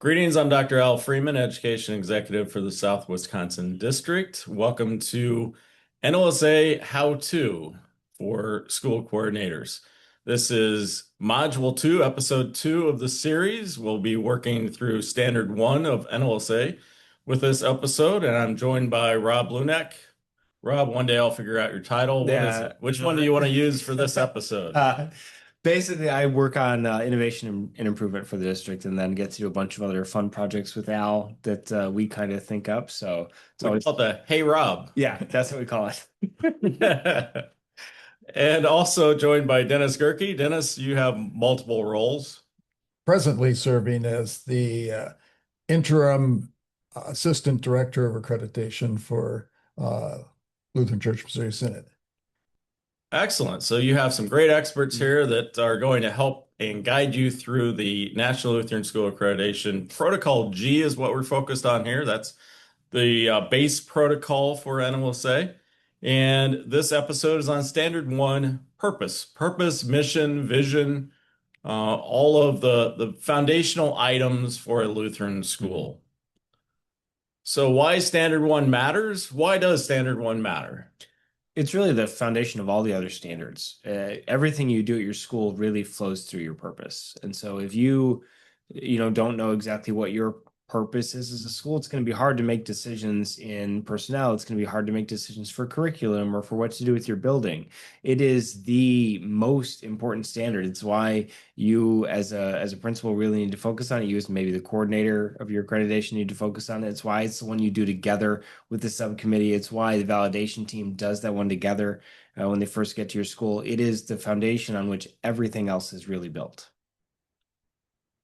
Greetings, I'm Dr. Al Freeman, Education Executive for the South Wisconsin District. Welcome to NLSA How To for School Coordinators. This is Module 2, Episode 2 of the series. We'll be working through Standard 1 of NLSA with this episode, and I'm joined by Rob Lunek. Rob, one day I'll figure out your title. What is it? Which one do you want to use for this episode? Basically, I work on innovation and improvement for the district, and then get to do a bunch of other fun projects with Al that we kind of think up. So it's We always, call it the Hey Rob. yeah, that's what we call it. And also joined by Dennis Gerke. Dennis, you have multiple roles. Presently serving as the interim assistant director of accreditation for Lutheran Church Missouri Synod. Excellent. So you have some great experts here that are going to help and guide you through the National Lutheran School Accreditation. Protocol G is what we're focused on here. That's the base protocol for NLSA. And this episode is on Standard 1, purpose. Purpose, mission, vision, all of the foundational items for a Lutheran school. So why Standard 1 matters? Why does Standard 1 matter? It's really the foundation of all the other standards. Everything you do at your school really flows through your purpose. And so if you don't know exactly what your purpose is as a school, it's going to be hard to make decisions in personnel. It's going to be hard to make decisions for curriculum or for what to do with your building. It is the most important standard. It's why you as a principal really need to focus on it. You as maybe the coordinator of your accreditation need to focus on it. It's why it's the one you do together with the subcommittee. It's why the validation team does that one together when they first get to your school. It is the foundation on which everything else is really built.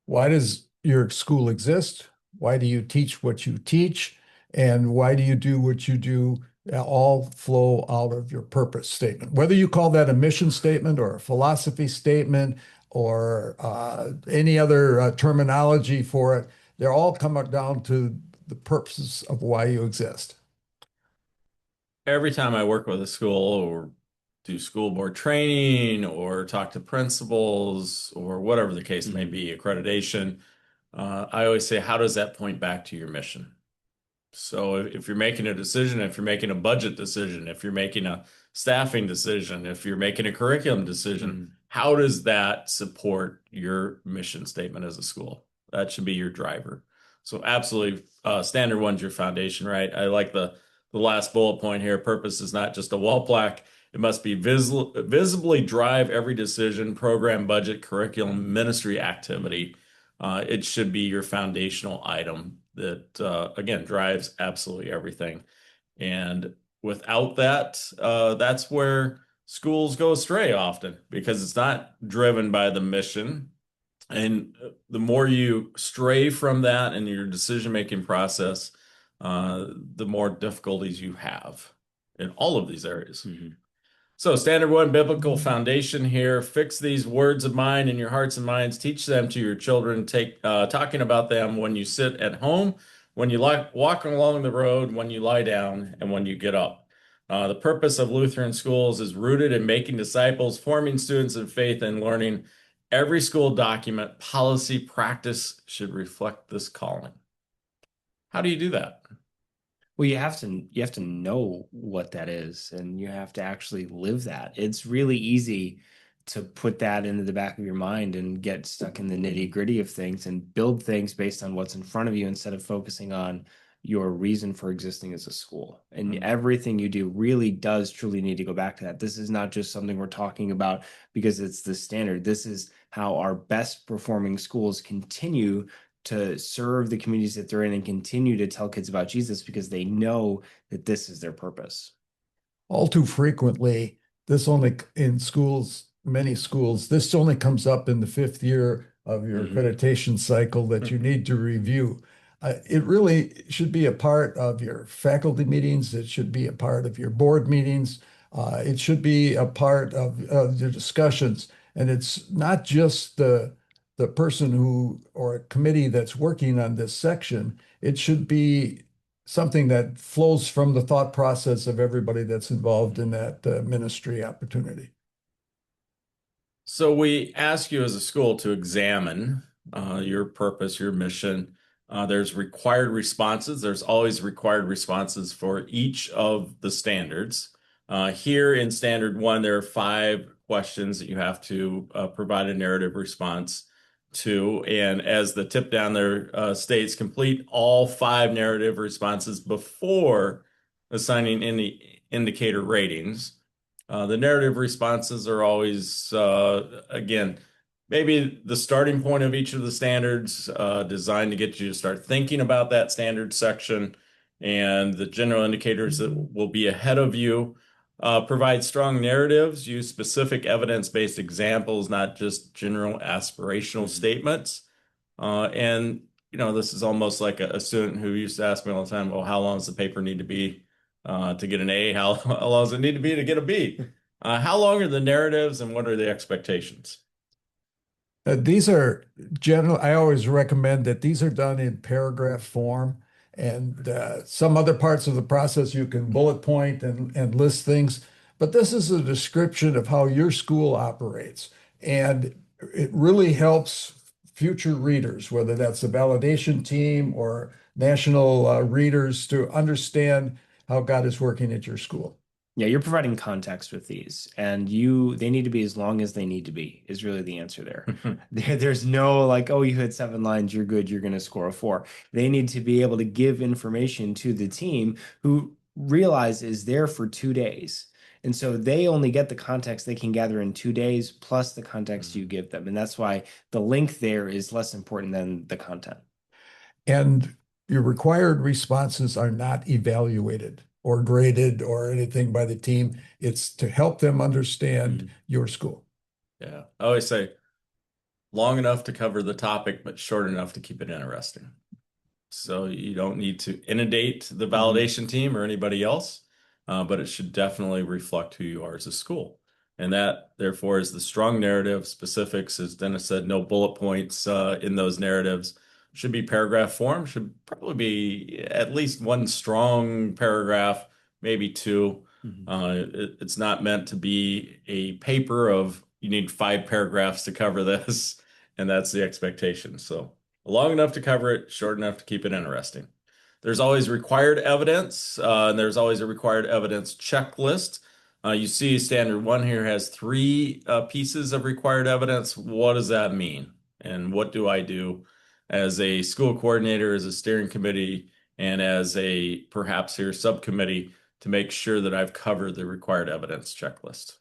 Why does your school exist? Why do you teach what you teach? And why do you do what you do? All flow out of your purpose statement. Whether you call that a mission statement or a philosophy statement or any other terminology for it, they're all come down to the purposes of why you exist. Every time I work with a school or do school board training or talk to principals or whatever the case may be, accreditation, I always say, how does that point back to your mission? So if you're making a decision, if you're making a budget decision, if you're making a staffing decision, if you're making a curriculum decision, how does that support your mission statement as a school? That should be your driver. So absolutely, Standard 1's your foundation, right? I like the last bullet point here. Purpose is not just a wall plaque. It must be visibly drive every decision, program, budget, curriculum, ministry activity. It should be your foundational item that, again, drives absolutely everything. And without that, that's where schools go astray often because it's not driven by the mission. And the more you stray from that in your decision-making process, the more difficulties you have in all of these areas. So Standard 1, biblical foundation here. Fix these words of mine in your hearts and minds. Teach them to your children. Talking about them when you sit at home, when you walk along the road, when you lie down, and when you get up. The purpose of Lutheran schools is rooted in making disciples, forming students in faith and learning. Every school document, policy, practice should reflect this calling. How do you do that? Well, you have to know what that is, and you have to actually live that. It's really easy to put that into the back of your mind and get stuck in the nitty-gritty of things and build things based on what's in front of you instead of focusing on your reason for existing as a school. And everything you do really does truly need to go back to that. This is not just something we're talking about because it's the standard. This is how our best performing schools continue to serve the communities that they're in and continue to tell kids about Jesus because they know that this is their purpose. All too frequently, this only in schools, many schools, this only comes up in the fifth year of your accreditation cycle that you need to review. It really should be a part of your faculty meetings. It should be a part of your board meetings. It should be a part of the discussions. And it's not just the person who or a committee that's working on this section. It should be something that flows from the thought process of everybody that's involved in that ministry opportunity. So we ask you as a school to examine your purpose, your mission, There's required responses. There's always required responses for each of the standards. Here in standard 1, there are 5 questions that you have to provide a narrative response to. And as the tip down there states, complete all 5 narrative responses before assigning any indicator ratings. The narrative responses are always, again, maybe the starting point of each of the standards, designed to get you to start thinking about that standard section, and the general indicators that will be ahead of you. Provide strong narratives, use specific evidence-based examples, not just general aspirational statements. And this is almost like a student who used to ask me all the time, well, how long does the paper need to be to get an A? How long does it need to be to get a B? How long are the narratives, and what are the expectations? These are general. I always recommend that these are done in paragraph form, and some other parts of the process you can bullet point and list things. But this is a description of how your school operates, and it really helps future readers, whether that's the validation team or national readers, to understand how God is working at your school. Yeah, you're providing context with these, and they need to be as long as they need to be, is really the answer there. There's no like, oh, you had 7 lines, you're good, you're going to score a 4. They need to be able to give information to the team who realize is there for 2 days. And so they only get the context they can gather in 2 days plus the context you give them. And that's why the link there is less important than the content. And your required responses are not evaluated or graded or anything by the team. It's to help them understand your school. Yeah. I always say long enough to cover the topic, but short enough to keep it interesting. So you don't need to inundate the validation team or anybody else, but it should definitely reflect who you are as a school. And that, therefore, is the strong narrative. Specifics, as Dennis said, no bullet points in those narratives. Should be paragraph form, should probably be at least 1 strong paragraph, maybe 2. It's not meant to be a paper of you need 5 paragraphs to cover this, and that's the expectation. So long enough to cover it, short enough to keep it interesting. There's always required evidence, and there's always a required evidence checklist. You see standard 1 here has 3 pieces of required evidence. What does that mean? And what do I do as a school coordinator, as a steering committee, and as a perhaps here subcommittee to make sure that I've covered the required evidence checklist?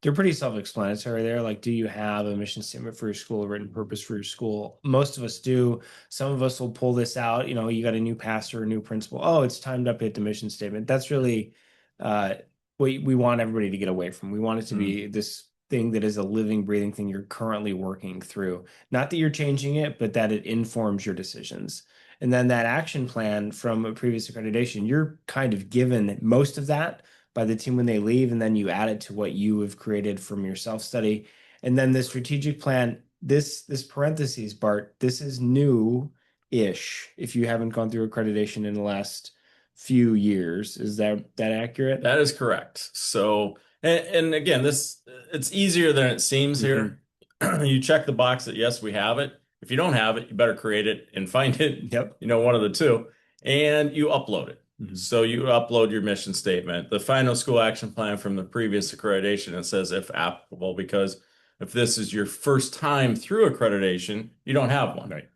They're pretty self-explanatory there. Like, do you have a mission statement for your school, a written purpose for your school? Most of us do. Some of us will pull this out. You got a new pastor, a new principal. Oh, it's time to update the mission statement. That's really what we want everybody to get away from. We want it to be this thing that is a living, breathing thing you're currently working through. Not that you're changing it, but that it informs your decisions. And then that action plan from a previous accreditation, you're kind of given most of that by the team when they leave, and then you add it to what you have created from your self-study. And then the strategic plan, this parentheses, Bart, this is new-ish if you haven't gone through accreditation in the last few years. Is that accurate? That is correct. So, and again, it's easier than it seems here. You check the box that yes, we have it. If you don't have it, you better create it and find it. Yep. One of the two, and you upload it. So you upload your mission statement, the final school action plan from the previous accreditation. It says if applicable, because if this is your first time through accreditation, you don't have one. Right.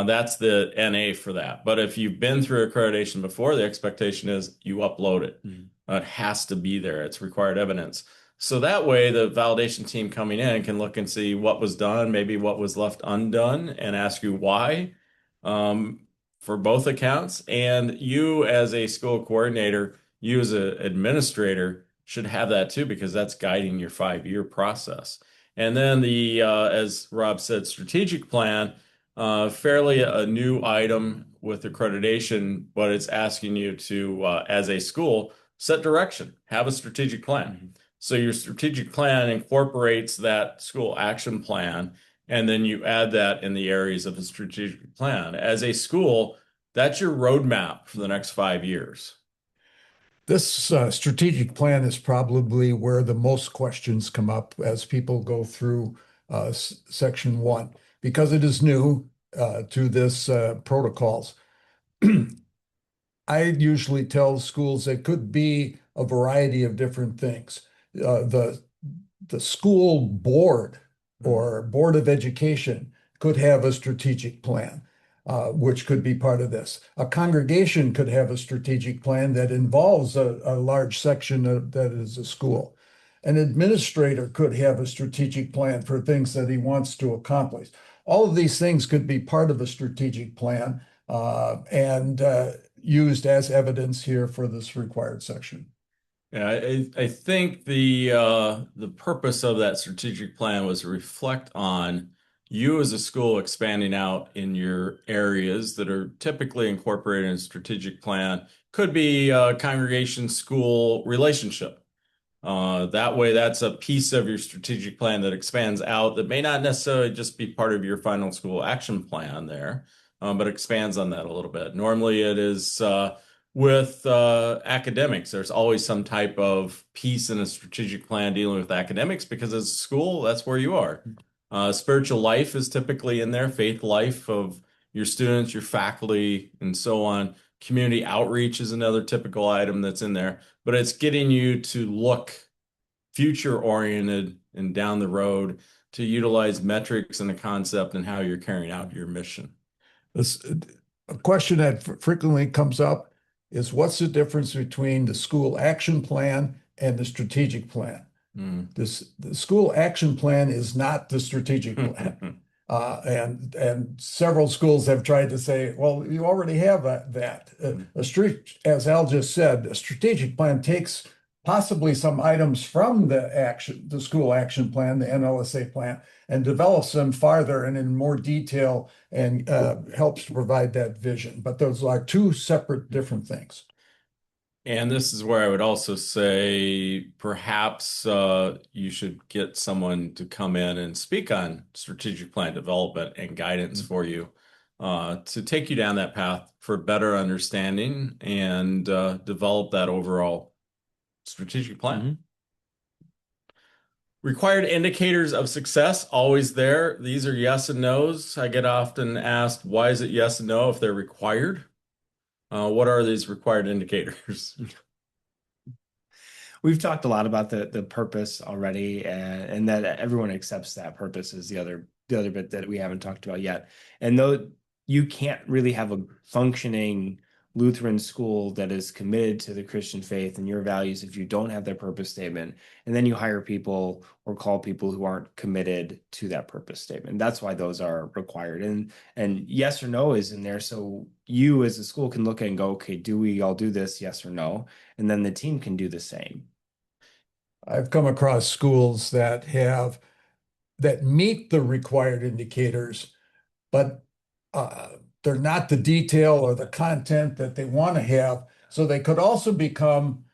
That's the NA for that. But if you've been through accreditation before, the expectation is you upload it. It has to be there. It's required evidence. So that way, the validation team coming in can look and see what was done, maybe what was left undone, and ask you why for both accounts. And you as a school coordinator, you as an administrator should have that too, because that's guiding your 5-year process. And then the, as Rob said, strategic plan, fairly a new item with accreditation, but it's asking you to, as a school, set direction, have a strategic plan. So your strategic plan incorporates that school action plan, and then you add that in the areas of the strategic plan. As a school, that's your roadmap for the next 5 years. This strategic plan is probably where the most questions come up as people go through section 1, because it is new. to this protocols. I usually tell schools it could be a variety of different things. The school board or board of education could have a strategic plan, which could be part of this. A congregation could have a strategic plan that involves a large section that is a school. An administrator could have a strategic plan for things that he wants to accomplish. All of these things could be part of a strategic plan and used as evidence here for this required section. Yeah, I think the purpose of that strategic plan was to reflect on you as a school expanding out in your areas that are typically incorporated in a strategic plan. Could be a congregation school relationship. That way, that's a piece of your strategic plan that expands out that may not necessarily just be part of your final school action plan there, but expands on that a little bit. Normally, it is with academics. There's always some type of piece in a strategic plan dealing with academics because as a school, that's where you are. Spiritual life is typically in there, faith life of your students, your faculty, and so on. Community outreach is another typical item that's in there, but it's getting you to look future oriented and down the road to utilize metrics and the concept and how you're carrying out your mission. A question that frequently comes up is what's the difference between the school action plan and the strategic plan? The school action plan is not the strategic plan. And several schools have tried to say, well, you already have that. As Al just said, a strategic plan takes possibly some items from the school action plan, the NLSA plan, and develops them farther and in more detail and helps to provide that vision. But those are two separate different things. And this is where I would also say perhaps you should get someone to come in and speak on strategic plan development and guidance for you to take you down that path for better understanding and develop that overall strategic plan. Required indicators of success, always there. These are yes and no's. I get often asked, why is it yes and no if they're required? What are these required indicators? We've talked a lot about the purpose already, and that everyone accepts that purpose is the other bit that we haven't talked about yet. And though you can't really have a functioning Lutheran school that is committed to the Christian faith and your values if you don't have their purpose statement, and then you hire people or call people who aren't committed to that purpose statement. That's why those are required. And yes or no is in there. So you as a school can look at and go, okay, do we all do this? Yes or no? And then the team can do the same. I've come across schools that meet the required indicators, but they're not the detail or the content that they want to have. So they could also become,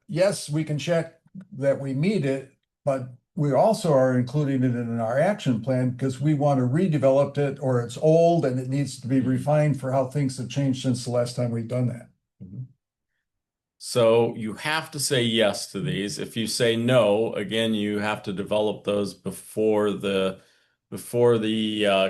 yes, we can check that we meet it, but we also are including it in our action plan because we want to redevelop it or it's old and it needs to be refined for how things have changed since the last time we've done that. So you have to say yes to these. If you say no, again, you have to develop those before the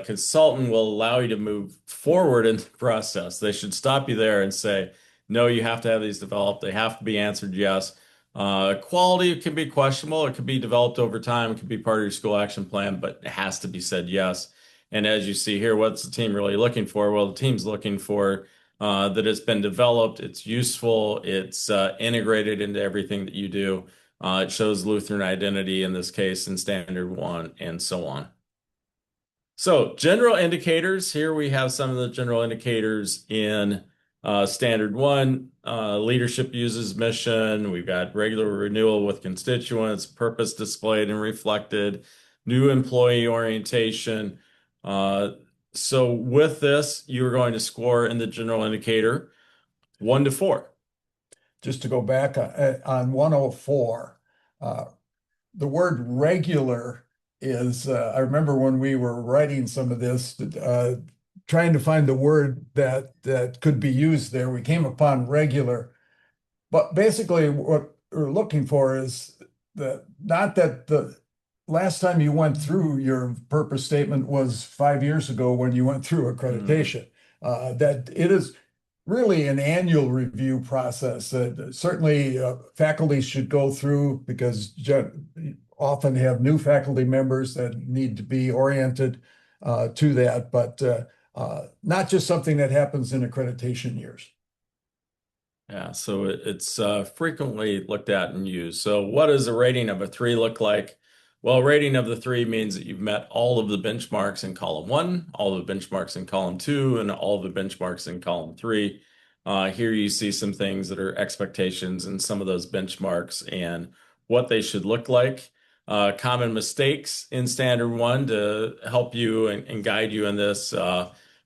consultant will allow you to move forward in the process. They should stop you there and say, no, you have to have these developed. They have to be answered yes. Quality can be questionable. It could be developed over time. It could be part of your school action plan, but it has to be said yes. And as you see here, what's the team really looking for? Well, the team's looking for that it's been developed, it's useful, it's integrated into everything that you do. It shows Lutheran identity in this case in Standard 1 and so on. So general indicators, here we have some of the general indicators in Standard 1. Leadership uses mission. We've got regular renewal with constituents, purpose displayed and reflected, new employee orientation. So with this, you're going to score in the general indicator 1 to 4. Just to go back on 104, the word regular is, I remember when we were writing some of this, trying to find the word that could be used there, we came upon regular. But basically what we're looking for is not that the last time you went through your purpose statement was 5 years ago when you went through accreditation. That it is really an annual review process. Certainly, faculty should go through because often have new faculty members that need to be oriented to that, but not just something that happens in accreditation years. Yeah, so it's frequently looked at and used. So what does a rating of a 3 look like? Well, a rating of the 3 means that you've met all of the benchmarks in column 1, all of the benchmarks in column 2, and all of the benchmarks in column 3. Here you see some things that are expectations and some of those benchmarks and what they should look like. Common mistakes in standard 1 to help you and guide you in this,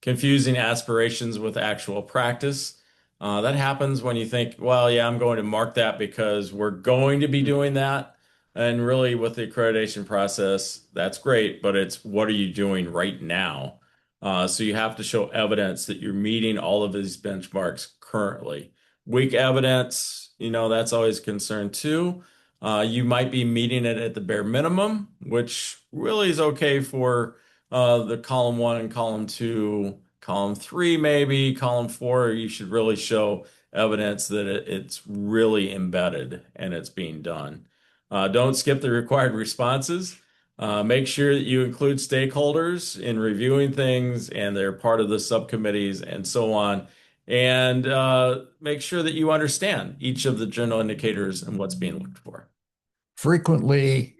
confusing aspirations with actual practice. That happens when you think, well, yeah, I'm going to mark that because we're going to be doing that. And really, with the accreditation process, that's great, but it's what are you doing right now? So you have to show evidence that you're meeting all of these benchmarks currently. Weak evidence, that's always a concern too. You might be meeting it at the bare minimum, which really is okay for the column 1 and column 2. Column 3, maybe column 4, you should really show evidence that it's really embedded and it's being done. Don't skip the required responses. Make sure that you include stakeholders in reviewing things and they're part of the subcommittees and so on. And make sure that you understand each of the general indicators and what's being looked for. Frequently,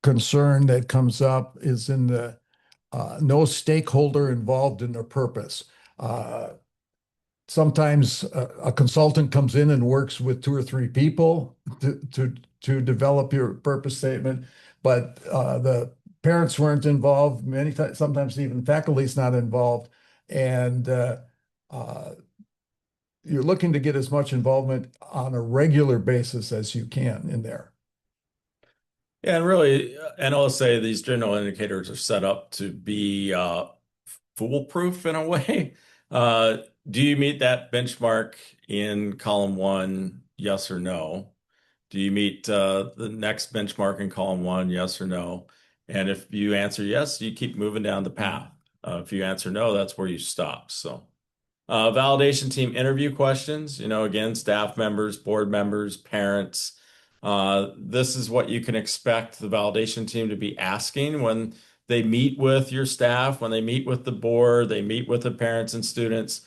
concern that comes up is in the no stakeholder involved in the purpose. Sometimes a consultant comes in and works with 2 or 3 people to develop your purpose statement, but the parents weren't involved. Many times, sometimes even faculty's not involved, and you're looking to get as much involvement on a regular basis as you can in there. Yeah, and really, and I'll say these general indicators are set up to be foolproof in a way. Do you meet that benchmark in column 1? Yes or no? Do you meet the next benchmark in column 1? Yes or no? And if you answer yes, you keep moving down the path. If you answer no, that's where you stop. So, validation team interview questions, again, staff members, board members, parents. This is what you can expect the validation team to be asking when they meet with your staff, when they meet with the board, they meet with the parents and students.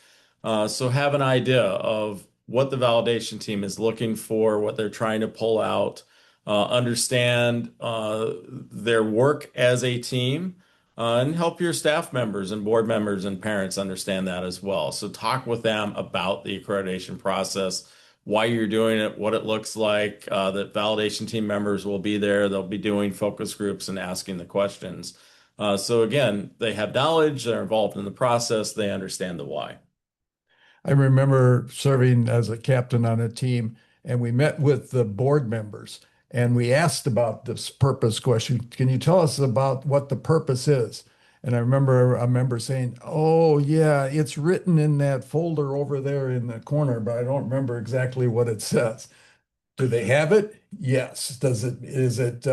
So have an idea of what the validation team is looking for, what they're trying to pull out, understand their work as a team, and help your staff members and board members and parents understand that as well. So talk with them about the accreditation process, why you're doing it, what it looks like, that validation team members will be there. They'll be doing focus groups and asking the questions. So again, they have knowledge, they're involved in the process, they understand the why. I remember serving as a captain on a team, and we met with the board members, and we asked about this purpose question. Can you tell us about what the purpose is? And I remember a member saying, "Oh, yeah, it's written in that folder over there in the corner, but I don't remember exactly what it says." Do they have it? Yes. Is it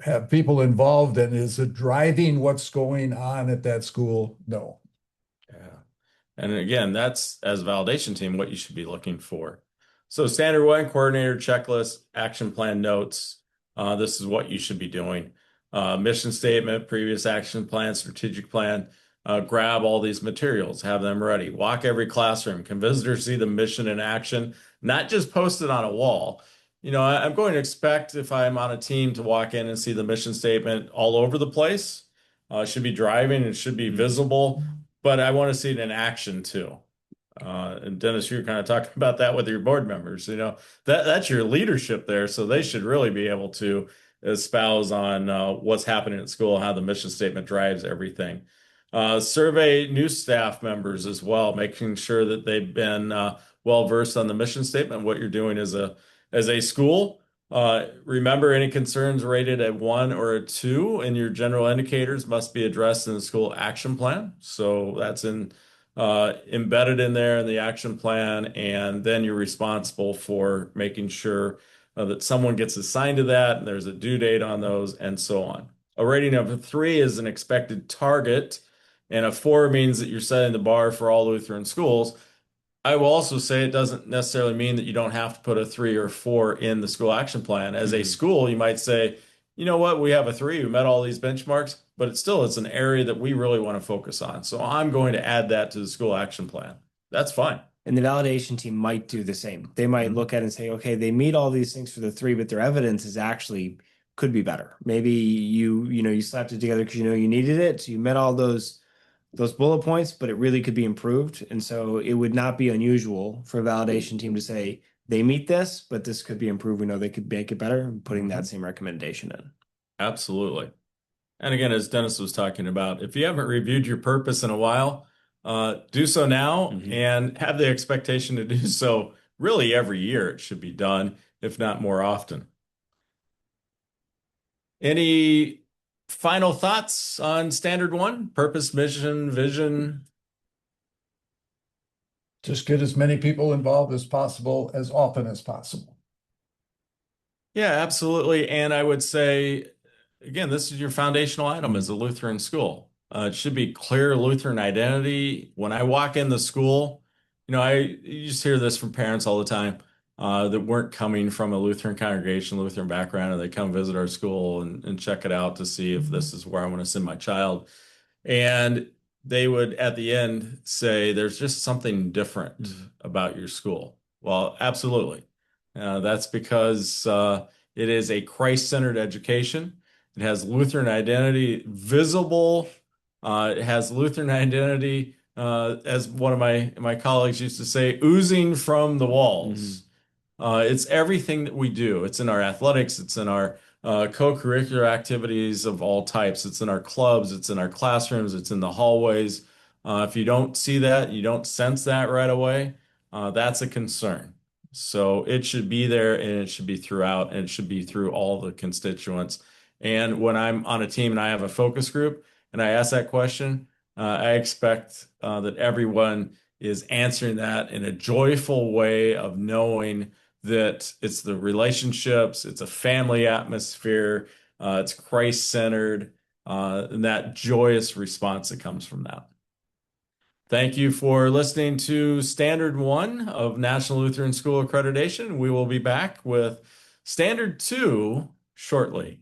have people involved, and is it driving what's going on at that school? No. Yeah. And again, that's as a validation team, what you should be looking for. So standard 1, coordinator checklist, action plan notes. This is what you should be doing. Mission statement, previous action plan, strategic plan. Grab all these materials, have them ready. Walk every classroom. Can visitors see the mission in action? Not just post it on a wall. I'm going to expect if I'm on a team to walk in and see the mission statement all over the place. It should be driving, it should be visible, but I want to see it in action too. And Dennis, you're kind of talking about that with your board members. That's your leadership there, so they should really be able to espouse on what's happening at school, how the mission statement drives everything. Survey new staff members as well, making sure that they've been well versed on the mission statement, what you're doing as a school. Remember, any concerns rated at 1 or a 2 in your general indicators must be addressed in the school action plan. So that's embedded in there in the action plan, and then you're responsible for making sure that someone gets assigned to that, and there's a due date on those, and so on. A rating of a 3 is an expected target, and a 4 means that you're setting the bar for all Lutheran schools. I will also say it doesn't necessarily mean that you don't have to put a 3 or 4 in the school action plan. As a school, you might say, you know what, we have a 3 who met all these benchmarks, but it's an area that we really want to focus on. So I'm going to add that to the school action plan. That's fine. And the validation team might do the same. They might Mhm. look at it and say, okay, they meet all these things for the 3, but their evidence is actually could be better. Maybe you slapped it together because you needed it. So you met all those bullet points, but it really could be improved. And so it would not be unusual for a validation team to say they meet this, but this could be improved. We know they could make it better, and putting that same recommendation in. Absolutely. And again, as Dennis was talking about, if you haven't reviewed your purpose in a while, do so now and have the expectation to do so really every year. It should be done, if not more often. Any final thoughts on standard 1? Purpose, mission, vision? Just get as many people involved as possible, as often as possible. Yeah, absolutely. And I would say, again, this is your foundational item as a Lutheran school. It should be clear Lutheran identity. When I walk in the school, you just hear this from parents all the time that weren't coming from a Lutheran congregation, Lutheran background, and they come visit our school and check it out to see if this is where I want to send my child. And they would, at the end, say, there's just something different about your school. Well, absolutely. That's because it is a Christ-centered education. It has Lutheran identity visible. It has Lutheran identity, as one of my colleagues used to say, oozing from the walls. It's everything that we do. It's in our athletics. It's in our co-curricular activities of all types. It's in our clubs. It's in our classrooms. It's in the hallways. If you don't see that, you don't sense that right away, that's a concern. So it should be there, and it should be throughout, and it should be through all the constituents. And when I'm on a team and I have a focus group and I ask that question, I expect that everyone is answering that in a joyful way of knowing that it's the relationships, it's a family atmosphere, it's Christ-centered, and that joyous response that comes from that. Thank you for listening to Standard 1 of National Lutheran School Accreditation. We will be back with Standard 2 shortly.